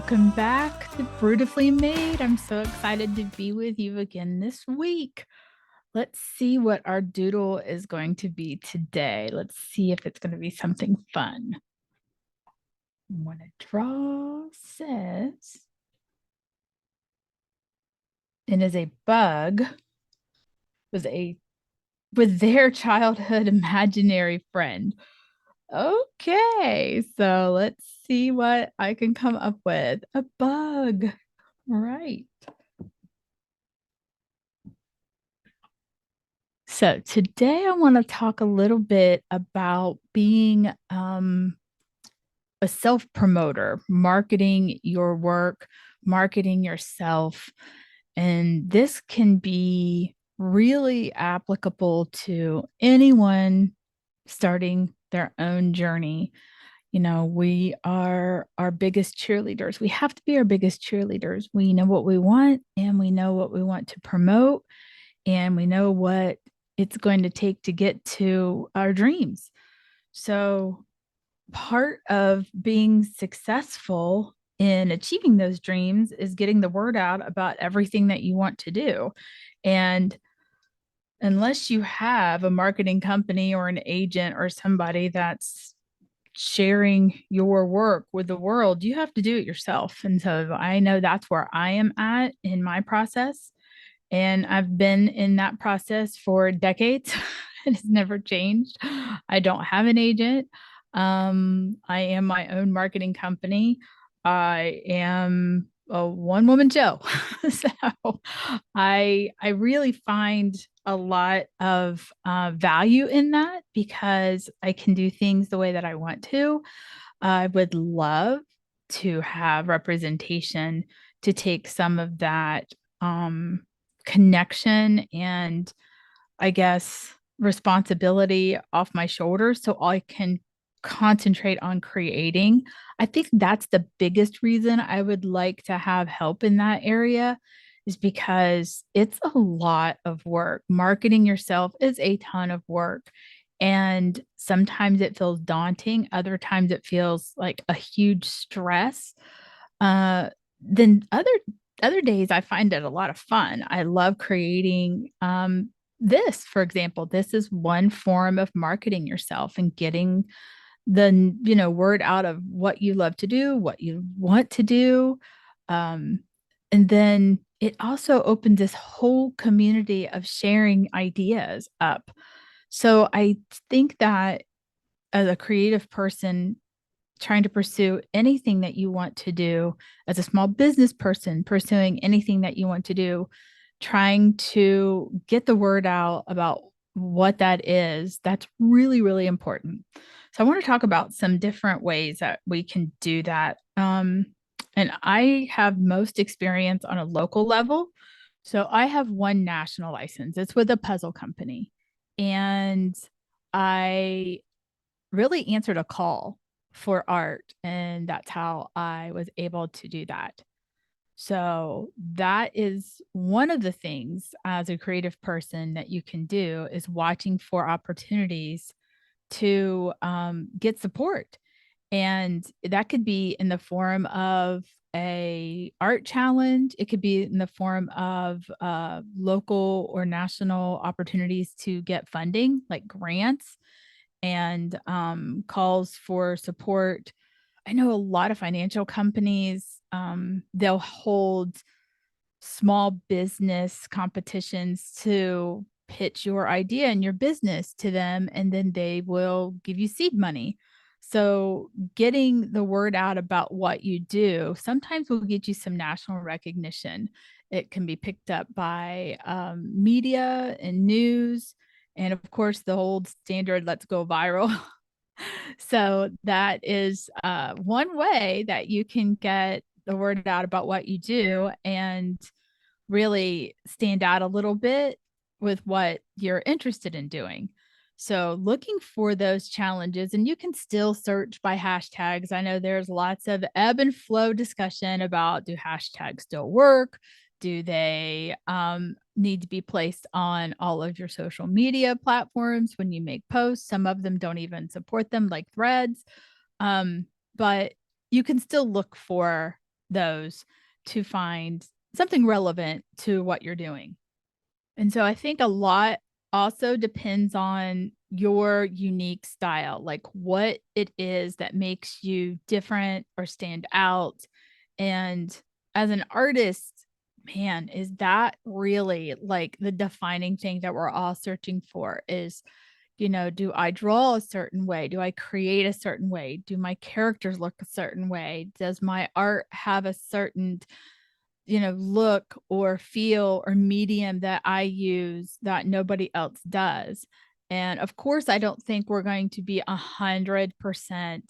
Welcome back to Brewtifully Made. I'm so excited to be with you again this week. Let's see what our doodle is going to be today. Let's see if it's going to be something fun. I'm going to draw says, and is a bug with their childhood imaginary friend. Okay, so let's see what I can come up with. A bug. Right. So today I want to talk a little bit about being a self promoter, marketing your work, marketing yourself. And this can be really applicable to anyone starting their own journey. You know, we are our biggest cheerleaders. We have to be our biggest cheerleaders. We know what we want and we know what we want to promote and we know what it's going to take to get to our dreams. So, part of being successful in achieving those dreams is getting the word out about everything that you want to do. And unless you have a marketing company or an agent or somebody that's sharing your work with the world, you have to do it yourself. And so I know that's where I am at in my process. And I've been in that process for decades. It has never changed. I don't have an agent. I am my own marketing company. I am a one woman show. So I really find a lot of value in that because I can do things the way that I want to. I would love to have representation to take some of that connection and I guess responsibility off my shoulders so I can concentrate on creating. I think that's the biggest reason I would like to have help in that area is because it's a lot of work. Marketing yourself is a ton of work. And sometimes it feels daunting, other times it feels like a huge stress. Then other days I find it a lot of fun. I love creating this, for example. This is one form of marketing yourself and getting the word out of what you love to do, what you want to do. Um, and then it also opens this whole community of sharing ideas up. So I think that as a creative person, trying to pursue anything that you want to do, as a small business person pursuing anything that you want to do, trying to get the word out about what that is, that's really, really important. So I want to talk about some different ways that we can do that. And I have most experience on a local level. So I have one national license. It's with a puzzle company. And I really answered a call for art. And that's how I was able to do that. So that is one of the things as a creative person that you can do is watching for opportunities to get support. And that could be in the form of a art challenge. It could be in the form of local or national opportunities to get funding, like grants and calls for support. I know a lot of financial companies, they'll hold small business competitions to pitch your idea and your business to them, and then they will give you seed money. So, getting the word out about what you do sometimes will get you some national recognition. It can be picked up by media and news. And of course, the old standard, let's go viral. So, that is one way that you can get the word out about what you do and really stand out a little bit with what you're interested in doing. So, looking for those challenges, and you can still search by hashtags. I know there's lots of ebb and flow discussion about do hashtags still work? Do they need to be placed on all of your social media platforms when you make posts? Some of them don't even support them, like threads. But you can still look for those to find something relevant to what you're doing. And so I think a lot also depends on your unique style, like what it is that makes you different or stand out. And as an artist, man, is that really like the defining thing that we're all searching for is, do I draw a certain way? Do I create a certain way? Do my characters look a certain way? Does my art have a certain look or feel or medium that I use that nobody else does. And of course, I don't think we're going to be 100%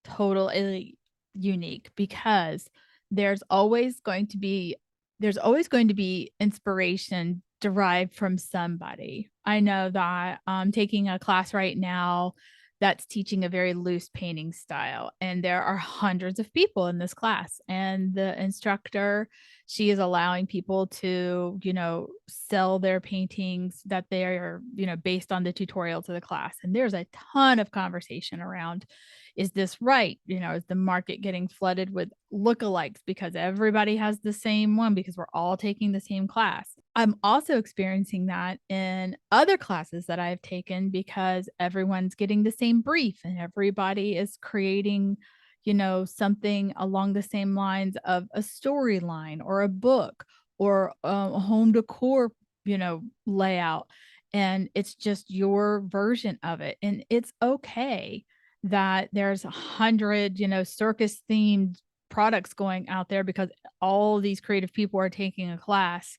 totally unique because there's always going to be there's always going to be inspiration derived from somebody. I know that I'm taking a class right now that's teaching a very loose painting style, and there are hundreds of people in this class, and the instructor, she is allowing people to, sell their paintings that they are, based on the tutorials of the class. And there's a ton of conversation around, is this right? Is the market getting flooded with lookalikes because everybody has the same one because we're all taking the same class? I'm also experiencing that in other classes that I've taken because everyone's getting the same brief and everybody is creating, something along the same lines of a storyline or a book or a home decor, layout. And it's just your version of it. And it's okay that there's 100, circus themed products going out there because all these creative people are taking a class.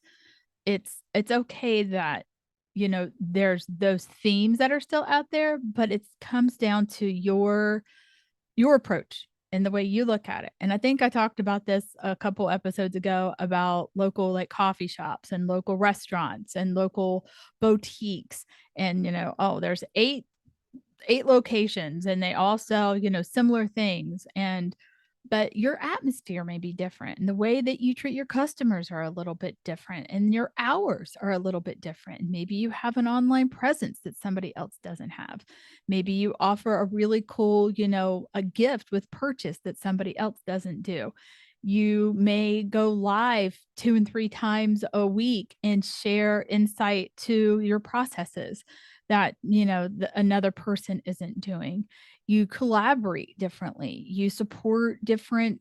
It's okay that, there's those themes that are still out there, but it comes down to your approach and the way you look at it. And I think I talked about this a couple episodes ago about local like coffee shops and local restaurants and local boutiques. And, oh, there's eight locations and they all sell, similar things. And but your atmosphere may be different and the way that you treat your customers are a little bit different and your hours are a little bit different. Maybe you have an online presence that somebody else doesn't have. Maybe you offer a really cool, a gift with purchase that somebody else doesn't do. You may go live 2 and 3 times a week and share insight to your processes that, another person isn't doing. You collaborate differently. You support different,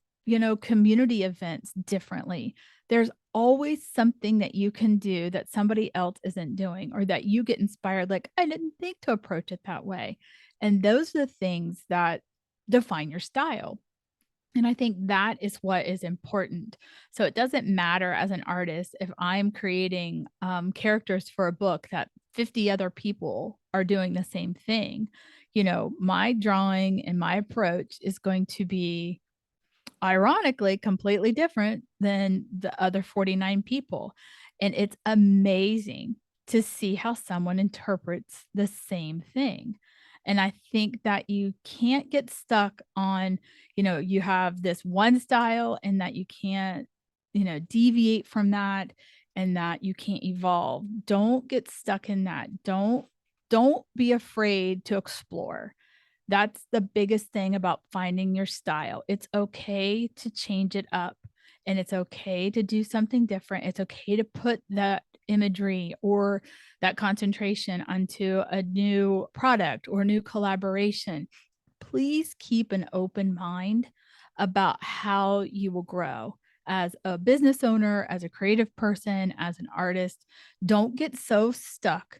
community events differently. There's always something that you can do that somebody else isn't doing or that you get inspired, like, I didn't think to approach it that way. And those are the things that define your style. And I think that is what is important. So it doesn't matter as an artist if I'm creating characters for a book that 50 other people are doing the same thing. My drawing and my approach is going to be ironically completely different than the other 49 people. And it's amazing to see how someone interprets the same thing. And I think that you can't get stuck on, you have this one style and that you can't, deviate from that and that you can't evolve. Don't get stuck in that. Don't be afraid to explore. That's the biggest thing about finding your style. It's okay to change it up and it's okay to do something different. It's okay to put that imagery or that concentration onto a new product or new collaboration. Please keep an open mind about how you will grow as a business owner, as a creative person, as an artist. Don't get so stuck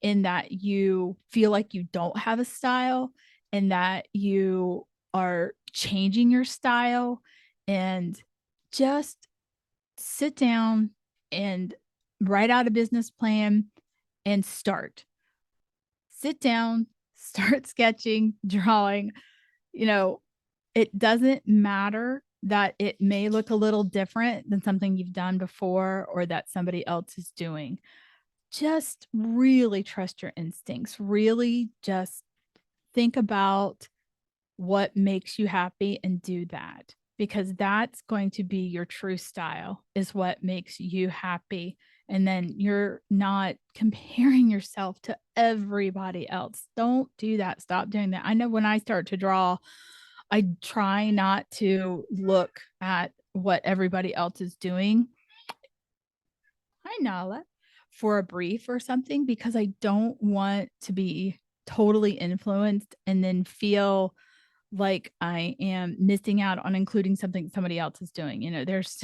in that you feel like you don't have a style and that you are changing your style, and just sit down and write out a business plan and start. Sit down, start sketching, drawing. You know, it doesn't matter that it may look a little different than something you've done before or that somebody else is doing. Just really trust your instincts. Really just think about what makes you happy and do that, because that's going to be your true style, is what makes you happy. And then you're not comparing yourself to everybody else. Don't do that. Stop doing that. I know when I start to draw, I try not to look at what everybody else is doing. Hi, Nala, for a brief or something, because I don't want to be totally influenced and then feel like I am missing out on including something somebody else is doing. There's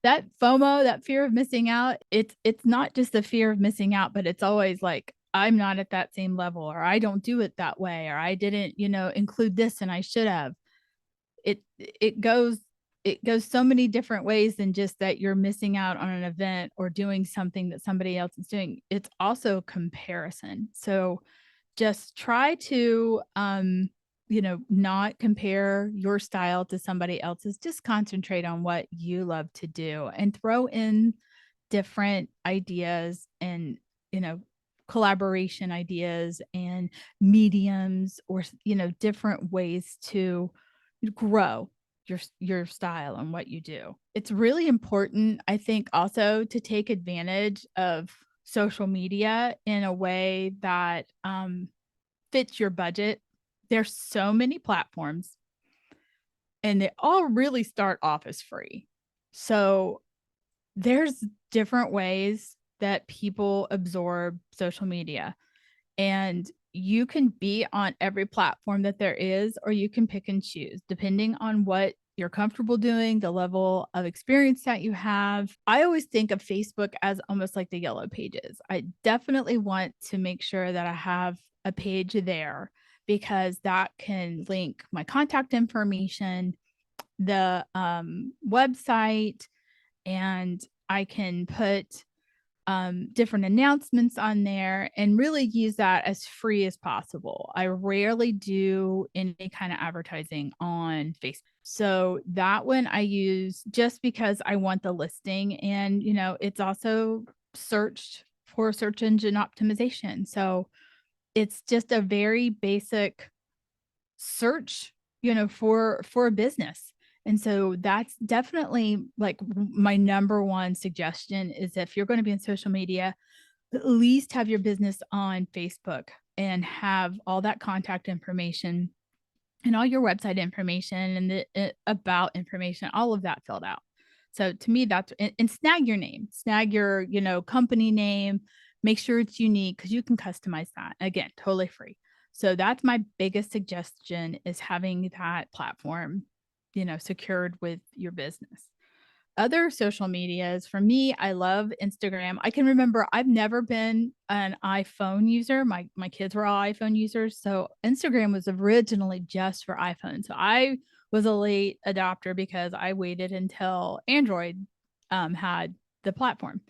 that FOMO, that fear of missing out. It's not just the fear of missing out, but it's always like I'm not at that same level, or I don't do it that way, or I didn't, include this and I should have. It goes so many different ways than just that you're missing out on an event or doing something that somebody else is doing. It's also comparison. So just try to not compare your style to somebody else's. Just concentrate on what you love to do and throw in different ideas and collaboration ideas and mediums, or different ways to grow your style and what you do. It's really important, I think, also to take advantage of social media in a way that fits your budget. There's so many platforms and they all really start off as free. So there's different ways that people absorb social media, and you can be on every platform that there is, or you can pick and choose depending on what you're comfortable doing, the level of experience that you have. I always think of Facebook as almost like the yellow pages. I definitely want to make sure that I have a page there, because that can link my contact information, the website, and I can put different announcements on there and really use that as free as possible. I rarely do any kind of advertising on Facebook. So that one I use just because I want the listing, and it's also searched for search engine optimization. So it's just a very basic search, for a business. And so that's definitely like my number one suggestion is, if you're going to be in social media, at least have your business on Facebook and have all that contact information and all your website information and the about information, all of that filled out. So to me, that's, and snag your name, snag your, company name, make sure it's unique, because you can customize that. Again, totally free. So that's my biggest suggestion, is having that platform, secured with your business. Other social medias, for me, I love Instagram. I can remember I've never been an iPhone user. My kids were all iPhone users, so Instagram was originally just for iPhone. So I was a late adopter because I waited until Android had the platform.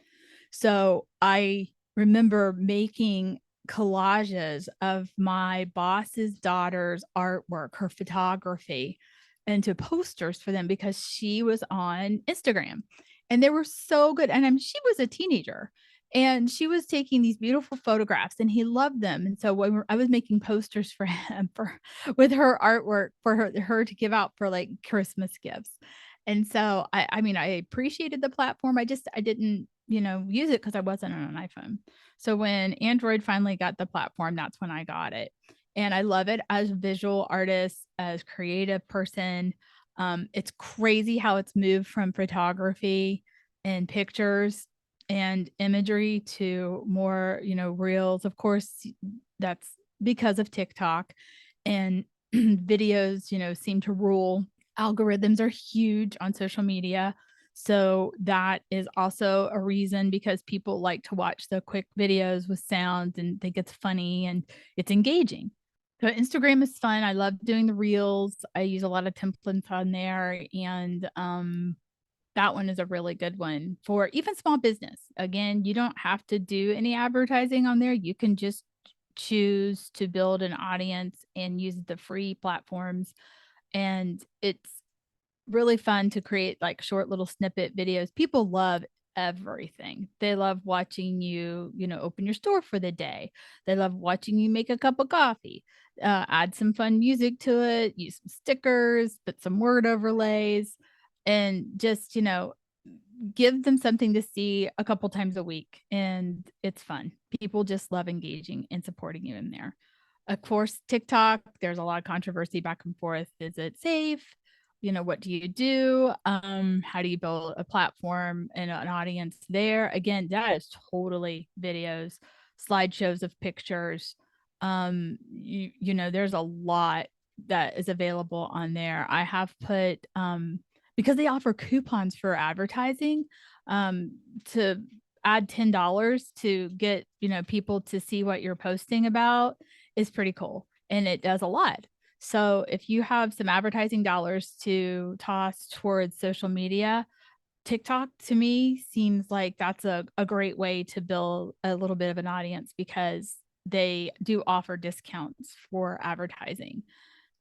So I remember making collages of my boss's daughter's artwork, her photography, into posters for them, because she was on Instagram and they were so good. And she was a teenager and she was taking these beautiful photographs and he loved them. And so when I was making posters for him with her artwork for her to give out for like Christmas gifts. And so I mean, I appreciated the platform. I didn't, use it because I wasn't on an iPhone. So when Android finally got the platform, that's when I got it. And I love it as a visual artist, as creative person. It's crazy how it's moved from photography and pictures and imagery to more, reels. Of course, that's because of TikTok, and videos, seem to rule. Algorithms are huge on social media. So that is also a reason, because people like to watch the quick videos with sounds and think it's funny and it's engaging. So Instagram is fun. I love doing the reels. I use a lot of templates on there, and that one is a really good one for even small business. Again, you don't have to do any advertising on there. You can just choose to build an audience and use the free platforms, and it's really fun to create like short little snippet videos. People love everything. They love watching you, open your store for the day. They love watching you make a cup of coffee. Add some fun music to it, use some stickers, put some word overlays, and just, give them something to see a couple times a week. And it's fun. People just love engaging and supporting you in there. Of course, TikTok, there's a lot of controversy back and forth. Is it safe? what do you do? How do you build a platform and an audience there? Again, that is totally videos, slideshows of pictures. There's a lot that is available on there. I have put because they offer coupons for advertising, to add $10 to get, people to see what you're posting about is pretty cool. And it does a lot. So if you have some advertising dollars to toss towards social media, TikTok to me seems like that's a great way to build a little bit of an audience because they do offer discounts for advertising.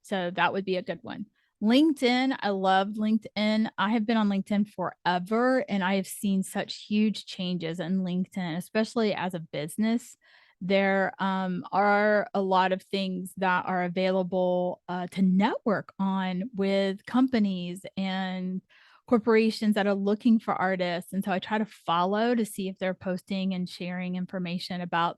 So that would be a good one. LinkedIn, I love LinkedIn. I have been on LinkedIn forever and I have seen such huge changes in LinkedIn, especially as a business. There are a lot of things that are available to network on with companies and corporations that are looking for artists. And so I try to follow to see if they're posting and sharing information about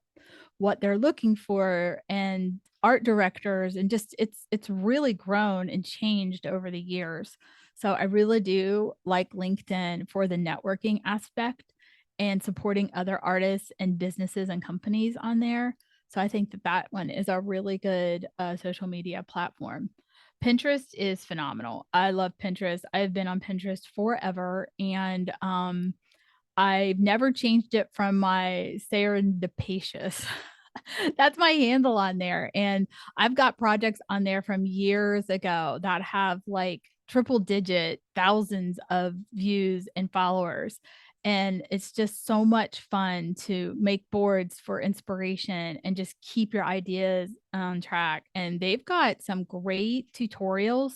what they're looking for and art directors, and just it's really grown and changed over the years. So I really do like LinkedIn for the networking aspect and supporting other artists and businesses and companies on there. So I think that that one is a really good social media platform. Pinterest is phenomenal. I love Pinterest. I've been on Pinterest forever, and I've never changed it from my serendipitous. That's my handle on there. And I've got projects on there from years ago that have like triple digit thousands of views and followers. And it's just so much fun to make boards for inspiration and just keep your ideas on track. And they've got some great tutorials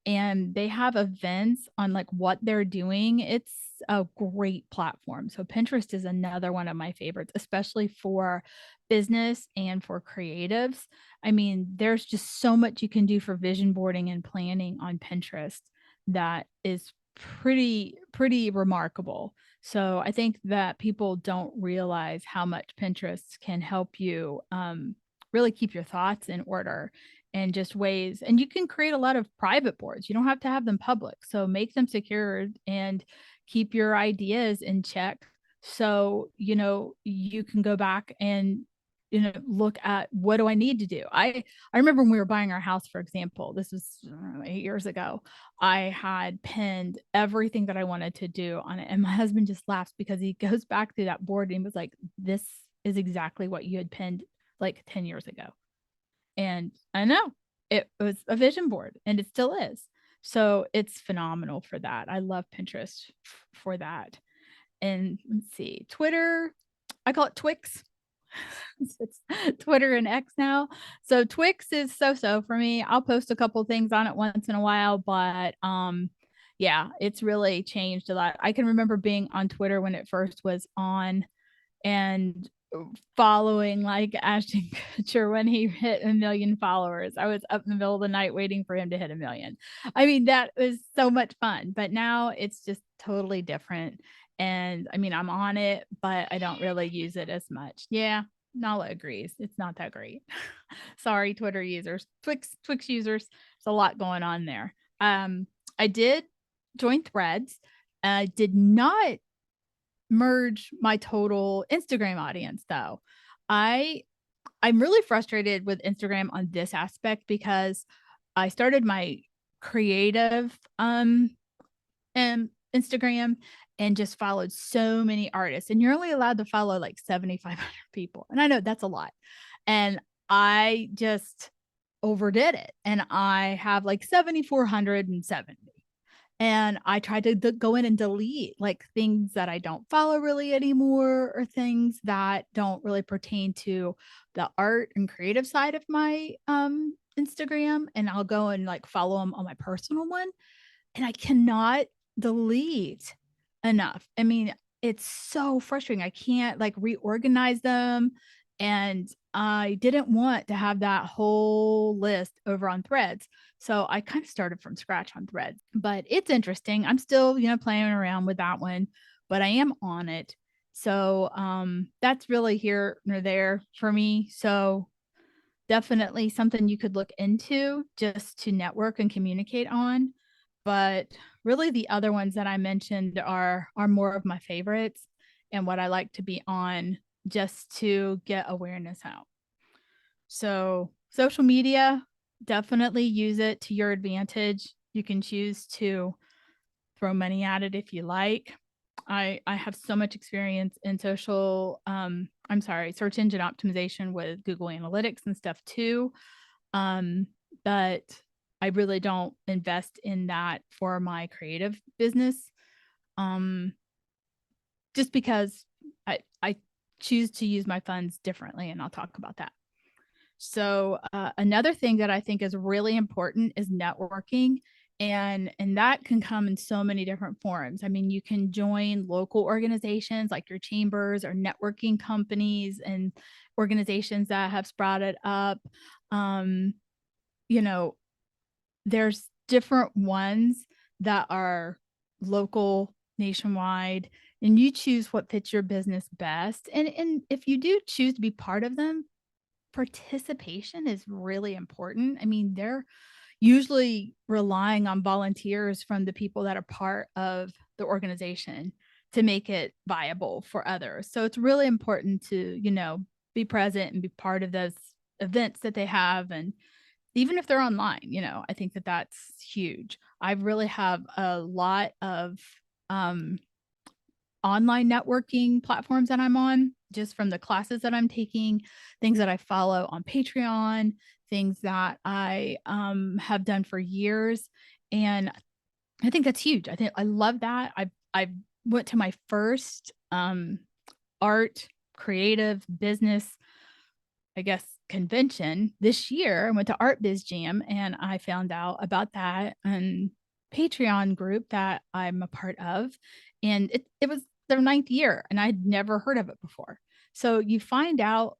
and they have events on like what they're doing. It's a great platform. So Pinterest is another one of my favorites, especially for business and for creatives. I mean, there's just so much you can do for vision boarding and planning on Pinterest that is pretty remarkable. So I think that people don't realize how much Pinterest can help you really keep your thoughts in order and just ways. And you can create a lot of private boards. You don't have to have them public. So make them secured and keep your ideas in check. So, you can go back and look at what do I need to do. I remember when we were buying our house, for example, this was 8 years ago. I had pinned everything that I wanted to do on it, and my husband just laughs because he goes back through that board and he was like, this is exactly what you had pinned like 10 years ago. And I know it was a vision board and it still is. So it's phenomenal for that. I love Pinterest for that. And let's see, Twitter, I call it Twix. It's Twitter and X now. So Twix is so for me. I'll post a couple things on it once in a while, but yeah, it's really changed a lot. I can remember being on Twitter when it first was on and following like Ashton Kutcher when he hit 1 million followers. I was up in the middle of the night waiting for him to hit 1 million. I mean, that was so much fun, but now it's just totally different. And I mean, I'm on it, but I don't really use it as much. Yeah, Nala agrees. It's not that great. Sorry, Twitter users, Twix users. There's a lot going on there. I did join Threads. I did not merge my total Instagram audience though. I'm really frustrated with Instagram on this aspect because I started my creative and Instagram and just followed so many artists, and you're only allowed to follow like 7,500 people. And I know that's a lot. And I just overdid it. And I have like 7,470, and I tried to go in and delete like things that I don't follow really anymore or things that don't really pertain to the art and creative side of my Instagram, and I'll go and like follow them on my personal one, and I cannot delete enough. I mean, it's so frustrating. I can't like reorganize them, and I didn't want to have that whole list over on Threads. So I kind of started from scratch on Threads, but it's interesting. I'm still, playing around with that one, but I am on it. So that's really here nor there for me. So definitely something you could look into just to network and communicate on. but really the other ones that I mentioned are more of my favorites and what I like to be on just to get awareness out. So, social media, definitely use it to your advantage. You can choose to throw money at it if you like. I have so much experience in search engine optimization with Google Analytics and stuff too. Um, but I really don't invest in that for my creative business. Um, just because I choose to use my funds differently, and I'll talk about that. So another thing that I think is really important is networking, and that can come in so many different forms. I mean, you can join local organizations like your chambers or networking companies and organizations that have sprouted up. Um, you know, there's different ones that are local, nationwide, and you choose what fits your business best. And if you do choose to be part of them, participation is really important. I mean, they're usually relying on volunteers from the people that are part of the organization to make it viable for others. So it's really important to, be present and be part of those events that they have. And even if they're online, I think that that's huge. I really have a lot of um, online networking platforms that I'm on, just from the classes that I'm taking, things that I follow on Patreon, things that I have done for years. And I think that's huge. I think I love that. I went to my first art, creative, business, I guess, convention this year. I went to Art Biz Jam and I found out about that and Patreon group that I'm a part of. And it was their ninth year and I'd never heard of it before. So you find out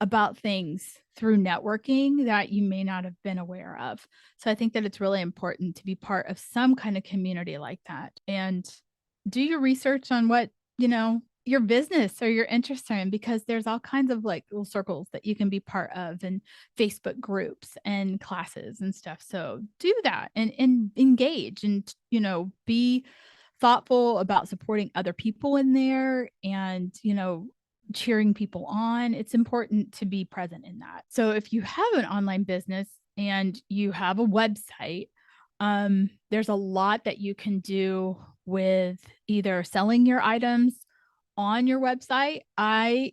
about things through networking that you may not have been aware of. So I think that it's really important to be part of some kind of community like that and do your research on what, your business or your interest in, because there's all kinds of like little circles that you can be part of and Facebook groups and classes and stuff. So do that and engage and, be thoughtful about supporting other people in there and, cheering people on. It's important to be present in that. So if you have an online business and you have a website, there's a lot that you can do with either selling your items on your website. I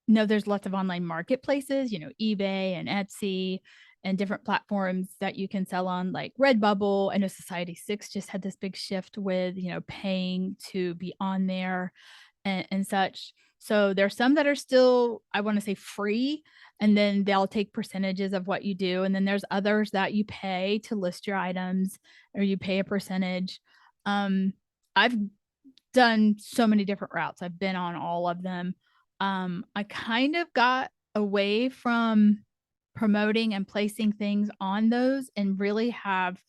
know there's lots of online marketplaces, eBay and Etsy and different platforms that you can sell on, like Redbubble. I know Society6 just had this big shift with, paying to be on there and such. So there's some that are still, I want to say, free, and then they'll take percentages of what you do. And then there's others that you pay to list your items or you pay a percentage. I've done so many different routes. I've been on all of them. I kind of got away from promoting and placing things on those and really have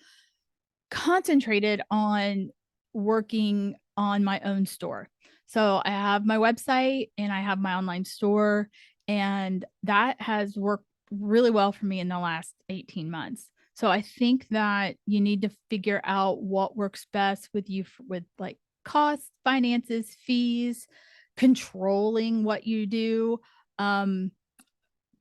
concentrated on working on my own store. So I have my website and I have my online store, and that has worked really well for me in the last 18 months. So I think that you need to figure out what works best with you with like costs, finances, fees, controlling what you do. Um,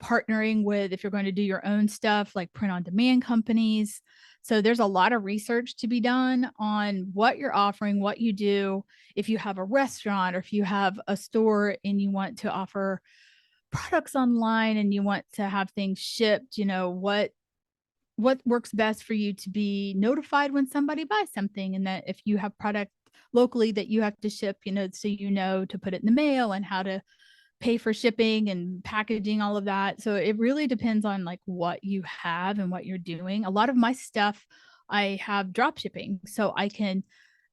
Partnering with, if you're going to do your own stuff, like print on demand companies. So there's a lot of research to be done on what you're offering, what you do. If you have a restaurant or if you have a store and you want to offer products online and you want to have things shipped, what works best for you to be notified when somebody buys something, and that if you have product locally that you have to ship, so to put it in the mail and how to pay for shipping and packaging, all of that. So it really depends on like what you have and what you're doing. A lot of my stuff, I have drop shipping. So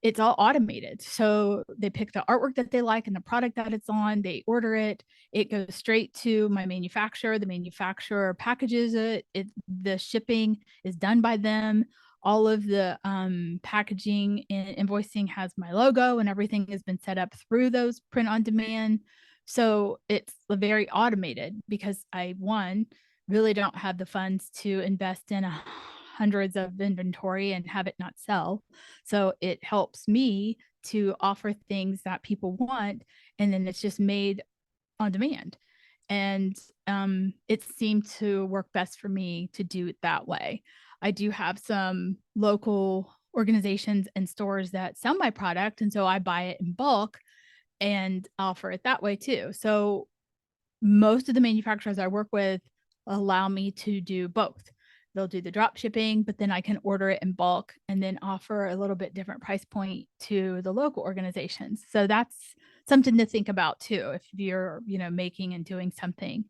it's all automated. So they pick the artwork that they like and the product that it's on, they order it, it goes straight to my manufacturer. The manufacturer packages it, the shipping is done by them. All of the packaging and invoicing has my logo, and everything has been set up through those print on demand. So it's very automated because I, one, really don't have the funds to invest in hundreds of inventory and have it not sell. So it helps me to offer things that people want, and then it's just made on demand. And it seemed to work best for me to do it that way. I do have some local organizations and stores that sell my product, and so I buy it in bulk and offer it that way too. So most of the manufacturers I work with allow me to do both. They'll do the drop shipping, but then I can order it in bulk and then offer a little bit different price point to the local organizations. So that's something to think about too if you're, making and doing something.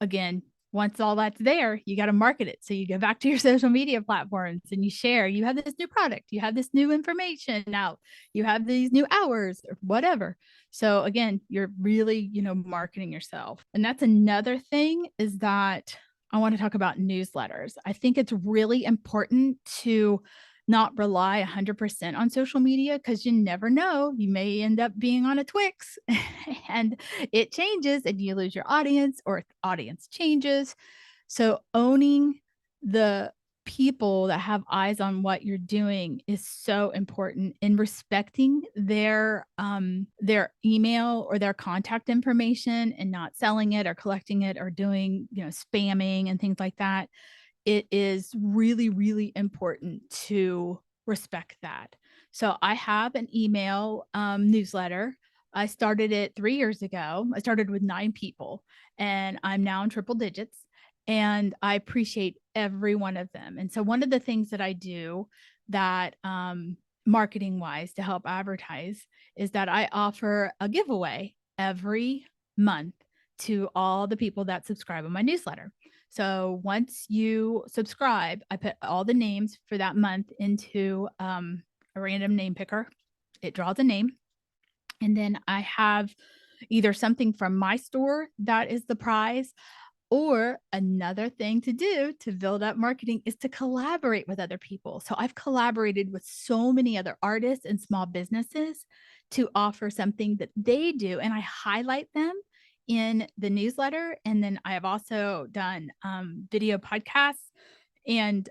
Again, once all that's there, you got to market it. So you go back to your social media platforms and you share, you have this new product, you have this new information out, you have these new hours or whatever. So again, you're really, marketing yourself. And that's another thing is that I want to talk about newsletters. I think it's really important to not rely 100% on social media because you never know. You may end up being on a Twix and it changes and you lose your audience or audience changes. So owning the people that have eyes on what you're doing is so important, in respecting their email or their contact information and not selling it or collecting it or doing, spamming and things like that. It is really, really important to respect that. So I have an email newsletter. I started it 3 years ago. I started with 9 people and I'm now in triple digits, and I appreciate every one of them. And so one of the things that I do that marketing wise to help advertise is that I offer a giveaway every month to all the people that subscribe on my newsletter. So once you subscribe, I put all the names for that month into a random name picker. It draws a name. And then I have either something from my store that is the prize, or another thing to do to build up marketing is to collaborate with other people. So I've collaborated with so many other artists and small businesses to offer something that they do, and I highlight them in the newsletter. And then I have also done video podcasts and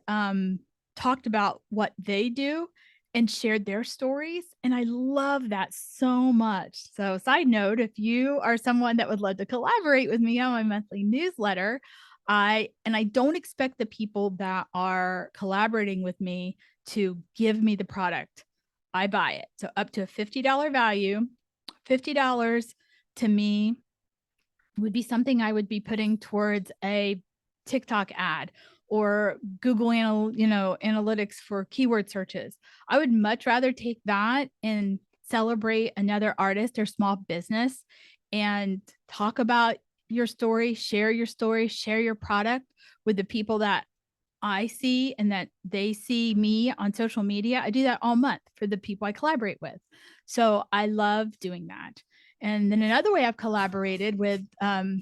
talked about what they do and shared their stories. And I love that so much. So, side note, if you are someone that would love to collaborate with me on my monthly newsletter, I don't expect the people that are collaborating with me to give me the product. I buy it. So up to a $50 value, $50 to me would be something I would be putting towards a TikTok ad or Google analytics for keyword searches. I would much rather take that and celebrate another artist or small business and talk about your story, share your product with the people that I see and that they see me on social media. I do that all month for the people I collaborate with. So I love doing that. And then another way I've collaborated with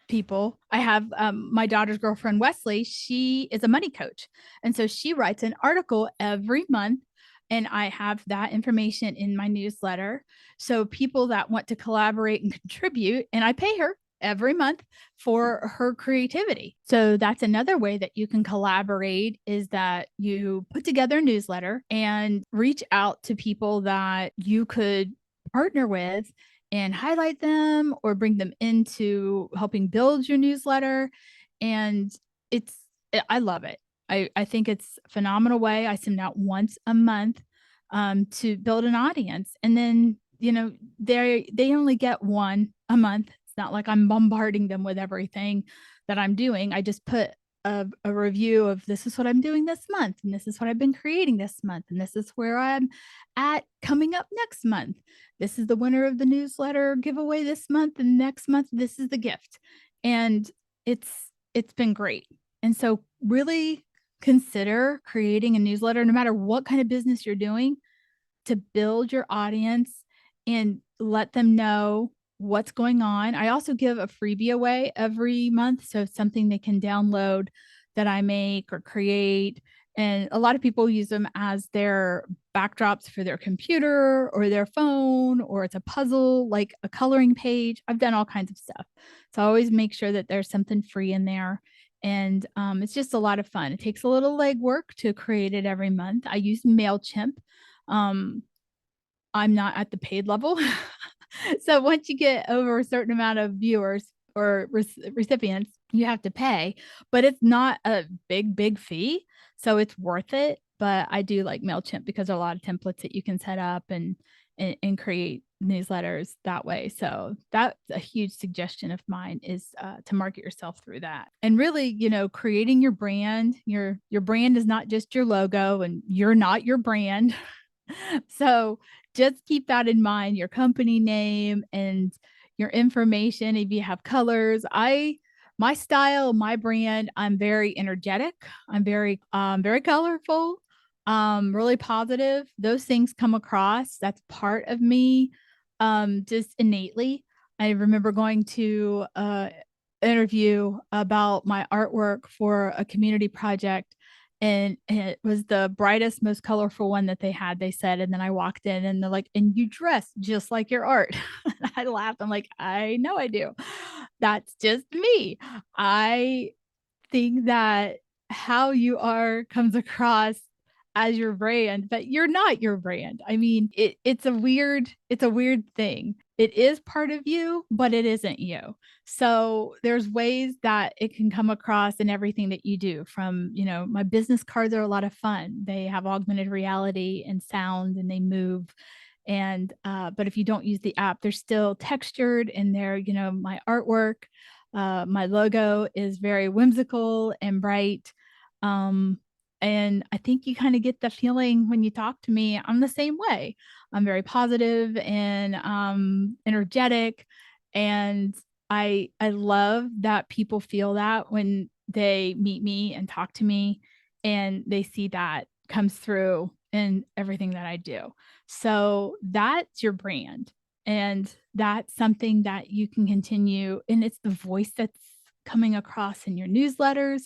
people, I have my daughter's girlfriend, Wesley. She is a money coach. And so she writes an article every month. And I have that information in my newsletter. So people that want to collaborate and contribute, and I pay her every month for her creativity. So that's another way that you can collaborate, is that you put together a newsletter and reach out to people that you could partner with and highlight them or bring them into helping build your newsletter. And I love it. I think it's a phenomenal way. I send out once a month to build an audience. And then, they only get one a month. It's not like I'm bombarding them with everything that I'm doing. I just put a review of, this is what I'm doing this month, and this is what I've been creating this month, and this is where I'm at coming up next month. This is the winner of the newsletter giveaway this month, and next month this is the gift. And it's been great. And so really consider creating a newsletter, no matter what kind of business you're doing, to build your audience and let them know what's going on. I also give a freebie away every month. So it's something they can download that I make or create. And a lot of people use them as their backdrops for their computer or their phone, or it's a puzzle, like a coloring page. I've done all kinds of stuff. So I always make sure that there's something free in there. And it's just a lot of fun. It takes a little legwork to create it every month. I use MailChimp. Um, I'm not at the paid level. So once you get over a certain amount of viewers or recipients, you have to pay, but it's not a big fee. So it's worth it. But I do like MailChimp because there are a lot of templates that you can set up and create newsletters that way. So that's a huge suggestion of mine is to market yourself through that. And really, creating your brand. Your brand is not just your logo, and you're not your brand. So just keep that in mind, your company name and your information. If you have colors, my style, my brand, I'm very energetic. I'm very colorful, really positive. Those things come across. That's part of me, just innately. I remember going to interview about my artwork for a community project, and it was the brightest, most colorful one that they had, they said. And then I walked in and they're like, and you dress just like your art. I laughed. I'm like, I know I do. That's just me. I think that how you are comes across as your brand, but you're not your brand. I mean, it's a weird thing. It is part of you, but it isn't you. So there's ways that it can come across in everything that you do. From, my business cards are a lot of fun. They have augmented reality and sound, and they move. And but if you don't use the app, they're still textured, and they're, my artwork, my logo is very whimsical and bright. Um, and I think you kind of get the feeling when you talk to me, I'm the same way. I'm very positive and energetic. And I love that people feel that when they meet me and talk to me, and they see that comes through in everything that I do. So that's your brand. And that's something that you can continue. And it's the voice that's coming across in your newsletters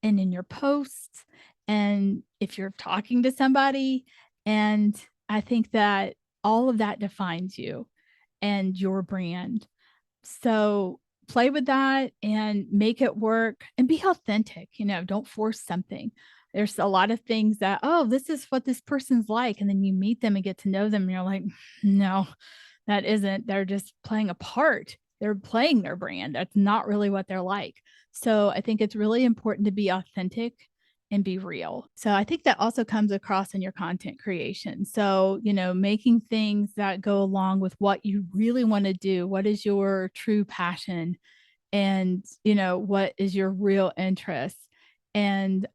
and in your posts. And if you're talking to somebody, and I think that all of that defines you and your brand. So play with that and make it work and be authentic. Don't force something. There's a lot of things that, oh, this is what this person's like. And then you meet them and get to know them. And you're like, no, that isn't. They're just playing a part. They're playing their brand. That's not really what they're like. So I think it's really important to be authentic and be real. So I think that also comes across in your content creation. So, making things that go along with what you really want to do. What is your true passion? And, what is your real interest? And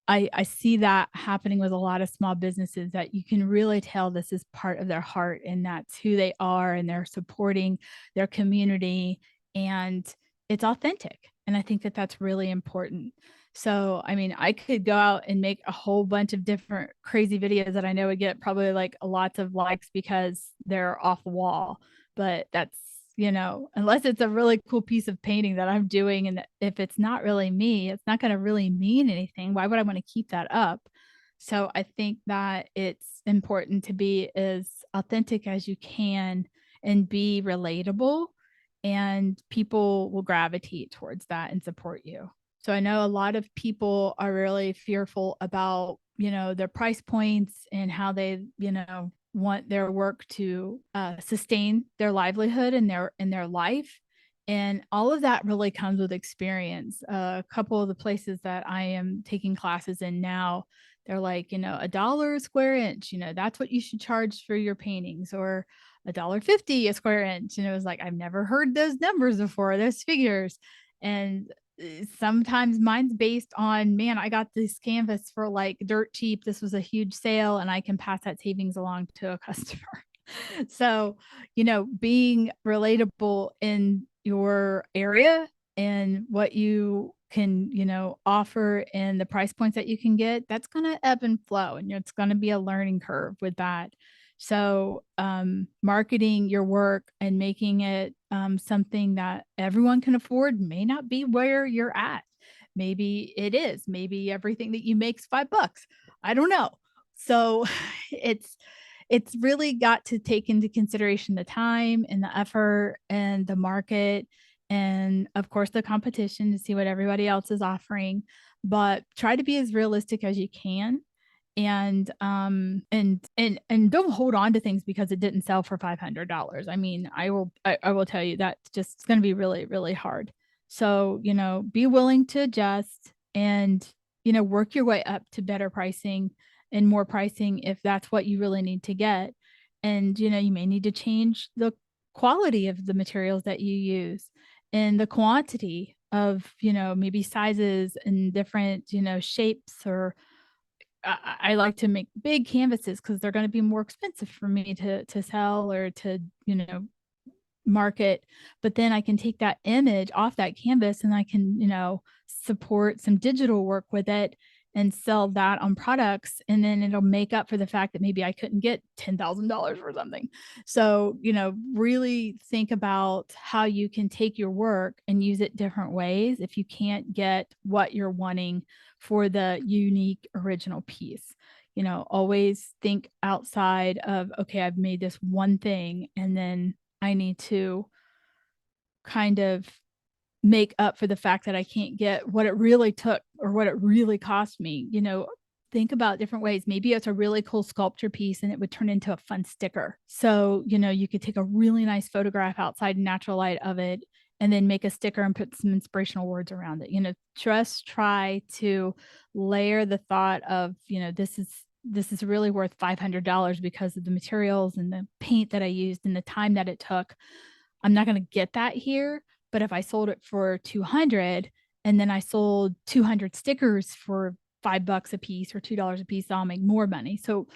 I see that happening with a lot of small businesses, that you can really tell this is part of their heart, and that's who they are, and they're supporting their community, and it's authentic. And I think that that's really important. So, I mean, I could go out and make a whole bunch of different crazy videos that I know would get probably like lots of likes because they're off the wall. But that's, unless it's a really cool piece of painting that I'm doing, and if it's not really me, it's not going to really mean anything. Why would I want to keep that up? So I think that it's important to be as authentic as you can and be relatable, and people will gravitate towards that and support you. So I know a lot of people are really fearful about, their price points and how they, want their work to sustain their livelihood and their life. And all of that really comes with experience. A couple of the places that I am taking classes in now, they're like, $1 a square inch, that's what you should charge for your paintings, or $1.50 a square inch. And it was like, I've never heard those numbers before, those figures. And sometimes mine's based on, man, I got this canvas for like dirt cheap. This was a huge sale, and I can pass that savings along to a customer. So, being relatable in your area and what you can, offer, and the price points that you can get, that's going to ebb and flow, and it's going to be a learning curve with that. So, marketing your work and making it something that everyone can afford may not be where you're at. Maybe it is. Maybe everything that you make is $5. I don't know. So, it's really got to take into consideration the time and the effort and the market and of course the competition to see what everybody else is offering, but try to be as realistic as you can. And don't hold on to things because it didn't sell for $500. I mean, I will tell you that just going to be really, really hard. So, be willing to adjust and, work your way up to better pricing and more pricing if that's what you really need to get. And, you may need to change the quality of the materials that you use and the quantity of, maybe sizes and different, shapes. Or I like to make big canvases because they're going to be more expensive for me to sell or to, market. But then I can take that image off that canvas and I can, support some digital work with it and sell that on products. And then it'll make up for the fact that maybe I couldn't get $10,000 for something. So, really think about how you can take your work and use it different ways if you can't get what you're wanting for the unique original piece. Always think outside of, okay, I've made this one thing and then I need to kind of make up for the fact that I can't get what it really took or what it really cost me. Think about different ways. Maybe it's a really cool sculpture piece and it would turn into a fun sticker. So, you could take a really nice photograph outside in natural light of it and then make a sticker and put some inspirational words around it. Just try to layer the thought of, this is really worth $500 because of the materials and the paint that I used and the time that it took. I'm not going to get that here, but if I sold it for 200 and then I sold 200 stickers for $5 a piece or $2 a piece, I'll make more money. So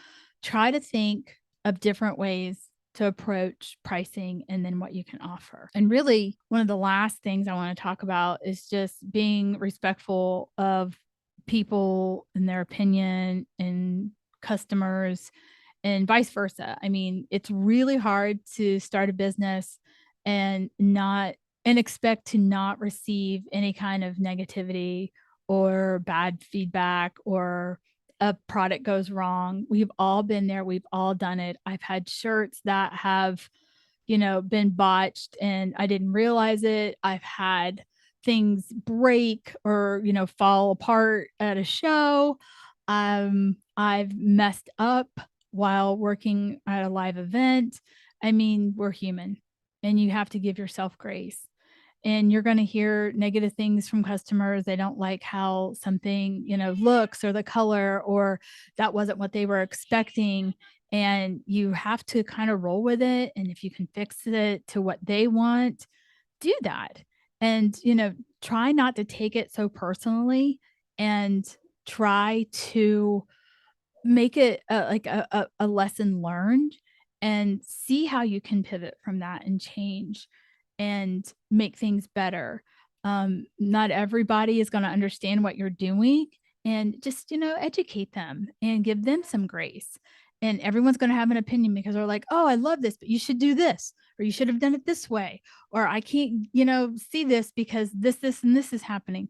try to think of different ways to approach pricing and then what you can offer. And really, one of the last things I want to talk about is just being respectful of people and their opinion and customers and vice versa. I mean, it's really hard to start a business and not and expect to not receive any kind of negativity or bad feedback or a product goes wrong. We've all been there. We've all done it. I've had shirts that have, been botched and I didn't realize it. I've had things break or, fall apart at a show. I've messed up while working at a live event. I mean, we're human and you have to give yourself grace. And you're going to hear negative things from customers. They don't like how something, looks or the color, or that wasn't what they were expecting. And you have to kind of roll with it. And if you can fix it to what they want, do that. And, try not to take it so personally and try to make it like a lesson learned and see how you can pivot from that and change and make things better. Not everybody is going to understand what you're doing, and just, educate them and give them some grace. And everyone's going to have an opinion because they're like, oh, I love this, but you should do this, or you should have done it this way, or I can't, see this because this, and this is happening.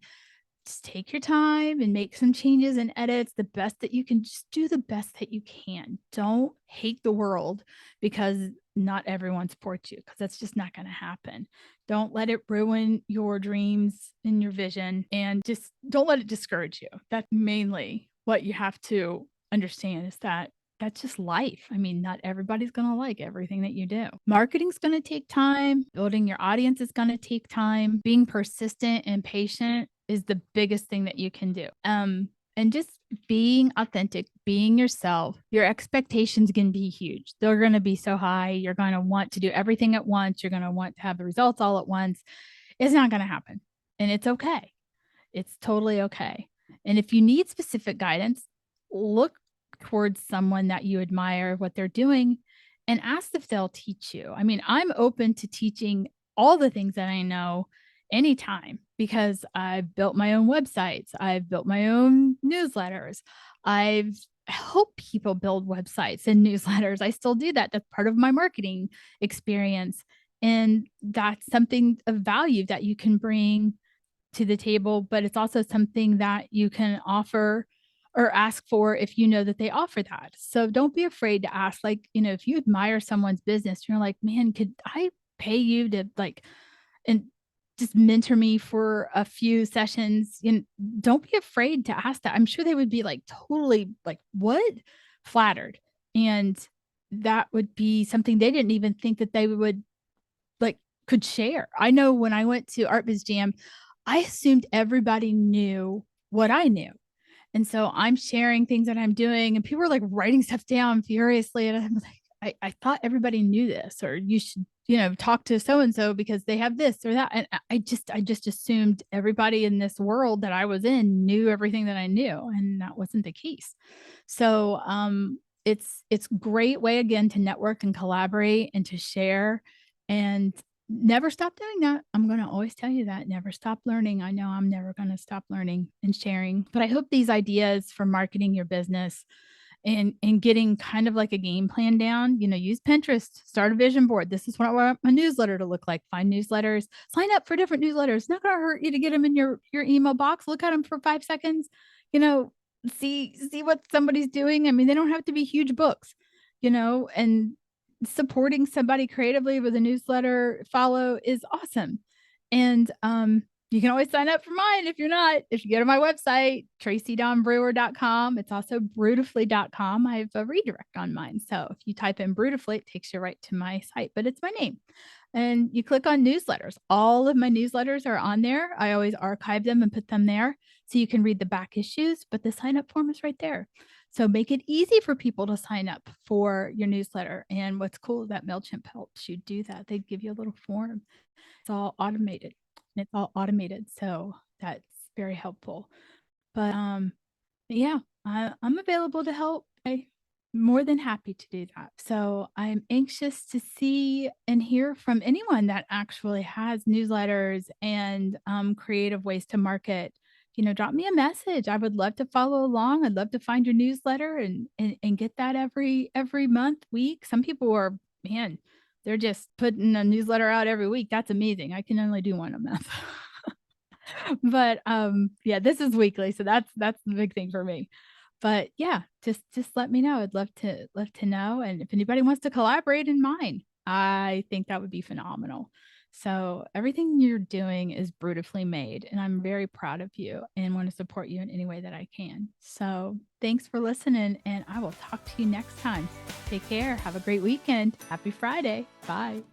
Just take your time and make some changes and edits the best that you can. Just do the best that you can. Don't hate the world because not everyone supports you, because that's just not going to happen. Don't let it ruin your dreams and your vision, and just don't let it discourage you. That's mainly what you have to understand, is that that's just life. I mean, not everybody's going to like everything that you do. Marketing's going to take time. Building your audience is going to take time. Being persistent and patient is the biggest thing that you can do. And just being authentic, being yourself. Your expectations can be huge. They're going to be so high. You're going to want to do everything at once. You're going to want to have the results all at once. It's not going to happen. And it's okay. It's totally okay. And if you need specific guidance, look towards someone that you admire, what they're doing, and ask if they'll teach you. I mean, I'm open to teaching all the things that I know anytime, because I've built my own websites. I've built my own newsletters. I've helped people build websites and newsletters. I still do that. That's part of my marketing experience. And that's something of value that you can bring to the table, but it's also something that you can offer or ask for if you know that they offer that. So don't be afraid to ask. Like, if you admire someone's business, you're like, man, could I pay you to and just mentor me for a few sessions, don't be afraid to ask that. I'm sure they would be like totally like, what? Flattered. And that would be something they didn't even think that they would like could share. I know when I went to Art Biz Jam, I assumed everybody knew what I knew. And so I'm sharing things that I'm doing, and people are like writing stuff down furiously. And I'm like, I thought everybody knew this, or you should, talk to so and so because they have this or that. And I just assumed everybody in this world that I was in knew everything that I knew, and that wasn't the case. So it's great way again to network and collaborate and to share, and never stop doing that. I'm going to always tell you that. Never stop learning. I know I'm never going to stop learning and sharing. But I hope these ideas for marketing your business and getting kind of like a game plan down, use Pinterest, start a vision board. This is what I want my newsletter to look like. Find newsletters, sign up for different newsletters. It's not going to hurt you to get them in your email box. Look at them for 5 seconds, you know, see what somebody's doing. I mean, they don't have to be huge books, and supporting somebody creatively with a newsletter follow is awesome. And you can always sign up for mine if you're not. If you go to my website, tracydonbrewer.com, it's also brewtifully.com. I have a redirect on mine. So if you type in Brewtifully, it takes you right to my site, but it's my name. And you click on newsletters. All of my newsletters are on there. I always archive them and put them there so you can read the back issues, but the sign up form is right there. So make it easy for people to sign up for your newsletter. And what's cool is that MailChimp helps you do that. They give you a little form. It's all automated. And it's all automated. So that's very helpful. But yeah, I'm available to help. I'm more than happy to do that. So I'm anxious to see and hear from anyone that actually has newsletters and creative ways to market. Drop me a message. I would love to follow along. I'd love to find your newsletter and get that every month, week. Some people are, man, they're just putting a newsletter out every week. That's amazing. I can only do one a month. But yeah, this is weekly, so that's the big thing for me. But yeah, just let me know. I'd love to know. And if anybody wants to collaborate in mine, I think that would be phenomenal. So everything you're doing is beautifully made, and I'm very proud of you and want to support you in any way that I can. So thanks for listening, and I will talk to you next time. Take care. Have a great weekend. Happy Friday. Bye.